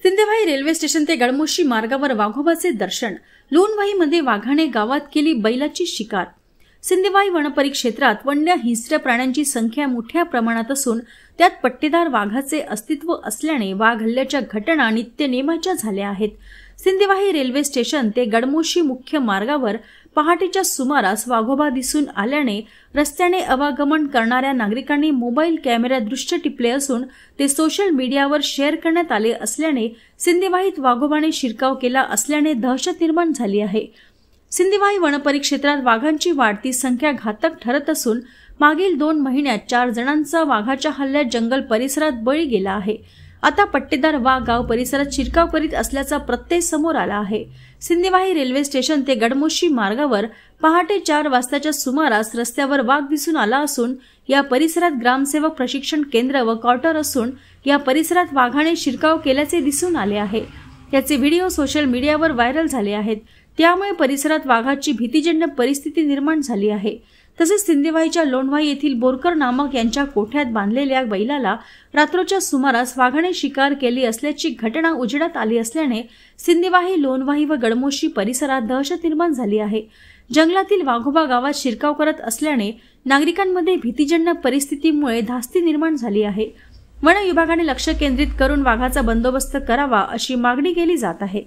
Sindewahi railway station ते गडमुशी मार्गावर वाघोबाचे दर्शन। लोणवाहीमध्ये वाघाने गावात केली बैलाची शिकार। सिंदेवाही वनपरिक्षेत्रात वन्य हिंस्र प्राण्यांची संख्या मोठ्या प्रमाणात असून त्यात पट्टेदार वाघाचे अस्तित्व असल्याने वाघ हल्ल्याच्या घटना नित्यनेमाच्या झाल्या आहेत। सिंदेवाही रेल्वे स्टेशन ते गडमुशी मुख्य मार्गावर पहाटेच्या सुमारास वाघोबा दिसून आल्याने रस्त्याने आवागमन करणाऱ्या नागरिकांनी मोबाईल कॅमेऱ्यात दृश्य टिपले असून ते सोशल मीडियावर शेअर करण्यात आले असल्याने सिंदेवाहीत वाघोबाने शिरकाव केला असल्याने दहशत निर्माण झाली आहे। सिंदेवाही वनपरिक्षेत्रात वाघांची वाढती संख्या घातक ठरत असून मागील 2 महिन्यात 4 जणांचा वाघाच्या हल्ल्यात जंगल परिसरात बळी गेला आहे। आता पट्टेदार वाघ गाव परिसरात शिरकाव करीत असल्याचा प्रत्यय समोर आला आहे। सिंदेवाही रेल्वे स्टेशन ते गडमुशी मार्गावर पहाटे 4 वाजताच्या सुमारास रस्त्यावर वाघ दिसून आला असून या परिसरात ग्रामसेवक प्रशिक्षण केंद्र व क्वार्टर असून या परिसरात वाघाने शिरकाव केल्याचे दिसून आले आहे। याचे व्हिडिओ सोशल मीडियावर व्हायरल झाले आहेत। त्यामुळे परिसरात वाघाची भीतीजन्य परिस्थिती निर्माण झाली आहे। तसेच सिंदेवाहीच्या लोणवाही येथील बोरकर नामक यांच्या कोठ्यात बांधलेल्या बैलाला रात्रोच्या सुमारास वाघाने शिकार केली असल्याची घटना उजेडात आली असल्याने सिंदेवाही, लोणवाही व गडमुशी परिसरात दहशत निर्माण झाली आहे। जंगलातील वाघोबा गावात शिरकाव करत असल्याने नागरिकांमध्ये भीतीजन्य परिस्थितीमुळे धास्ती निर्माण झाली आहे। वन विभागाने लक्ष केंद्रित करून वाघाचा बंदोबस्त करावा अशी मागणी केली जात आहे।